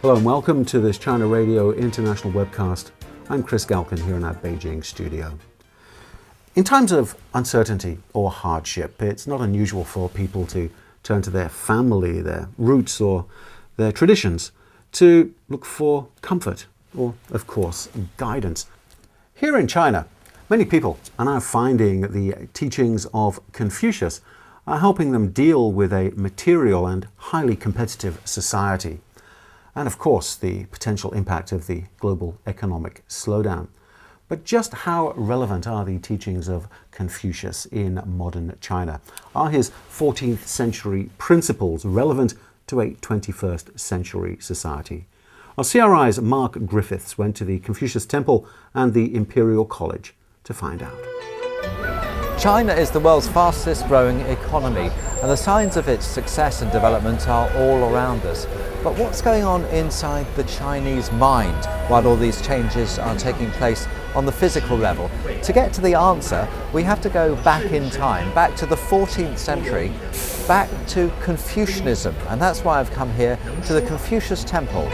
Hello and welcome to this China Radio International webcast. I'm Chris Galkin here in our Beijing studio. In times of uncertainty or hardship, it's not unusual for people to turn to their family, their roots or their traditions to look for comfort or, of course, guidance. Here in China, many people are now finding the teachings of Confucius are helping them deal with a material and highly competitive society. And of course, the potential impact of the global economic slowdown. But just how relevant are the teachings of Confucius in modern China? Are his 14th century principles relevant to a 21st century society? Our CRI's Mark Griffiths went to the Confucius Temple and the Imperial College to find out. China is the world's fastest growing economy, and the signs of its success and development are all around us. But what's going on inside the Chinese mind while all these changes are taking place on the physical level? To get to the answer, we have to go back in time, back to the 14th century, back to Confucianism, and that's why I've come here to the Confucius Temple.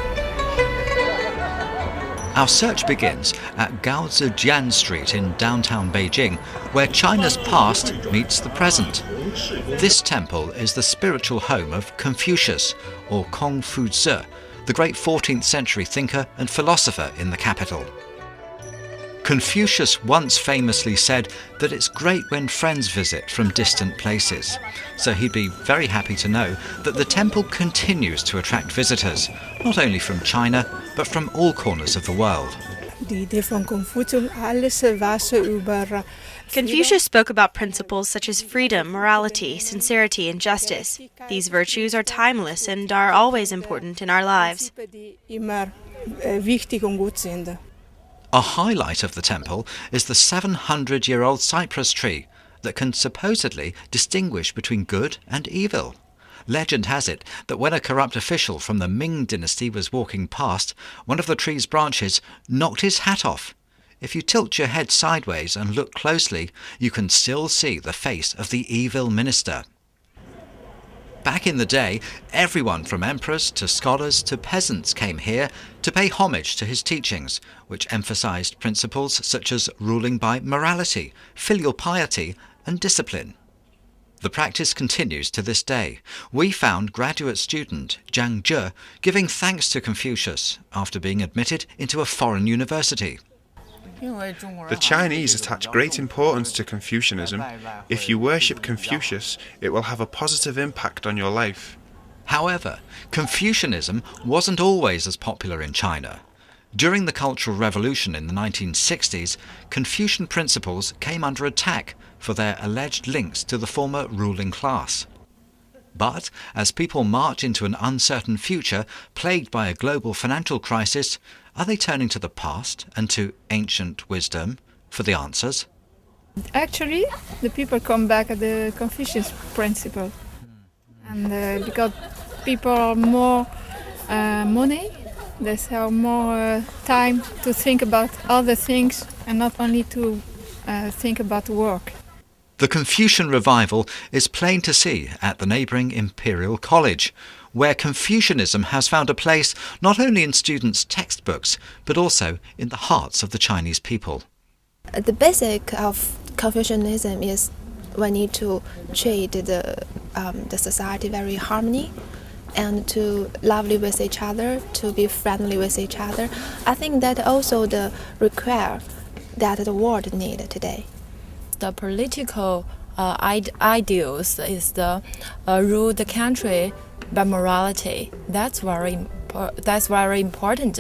Our search begins at Gaozijian Street in downtown Beijing, where China's past meets the present. This temple is the spiritual home of Confucius, or Confucian, the great 14th century thinker and philosopher in the capital. Confucius once famously said that it's great when friends visit from distant places, so he'd be very happy to know that the temple continues to attract visitors, not only from China, but from all corners of the world. Confucius spoke about principles such as freedom, morality, sincerity, and justice. These virtues are timeless and are always important in our lives. A highlight of the temple is the 700-year-old cypress tree that can supposedly distinguish between good and evil. Legend has it that when a corrupt official from the Ming dynasty was walking past, one of the tree's branches knocked his hat off. If you tilt your head sideways and look closely, you can still see the face of the evil minister. Back in the day, everyone from emperors to scholars to peasants came here to pay homage to his teachings, which emphasized principles such as ruling by morality, filial piety, and discipline. The practice continues to this day. We found graduate student Zhang Zhe giving thanks to Confucius after being admitted into a foreign university. The Chinese attach great importance to Confucianism. If you worship Confucius, it will have a positive impact on your life. However, Confucianism wasn't always as popular in China. During the Cultural Revolution in the 1960s, Confucian principles came under attack for their alleged links to the former ruling class. But as people march into an uncertain future plagued by a global financial crisis, are they turning to the past and to ancient wisdom for the answers? Actually, the people come back at the Confucius principle. And because people are more money, they have more time to think about other things and not only to think about work. The Confucian revival is plain to see at the neighbouring Imperial College, where Confucianism has found a place not only in students' textbooks, but also in the hearts of the Chinese people. The basic of Confucianism is we need to treat the society very harmony and to lovely with each other, to be friendly with each other. I think that also the require that the world need today. The political ideals is the rule the country by morality. That's very important.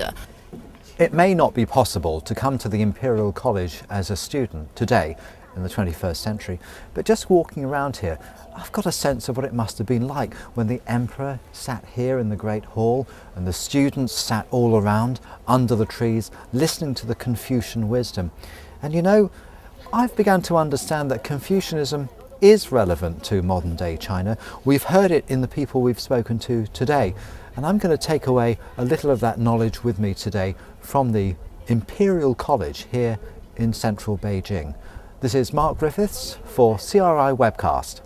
It may not be possible to come to the Imperial College as a student today in the 21st century, but just walking around here, I've got a sense of what it must have been like when the emperor sat here in the Great Hall and the students sat all around under the trees listening to the Confucian wisdom. And you know, I've begun to understand that Confucianism is relevant to modern day China. We've heard it in the people we've spoken to today, and I'm going to take away a little of that knowledge with me today from the Imperial College here in central Beijing. This is Mark Griffiths for CRIwebcast.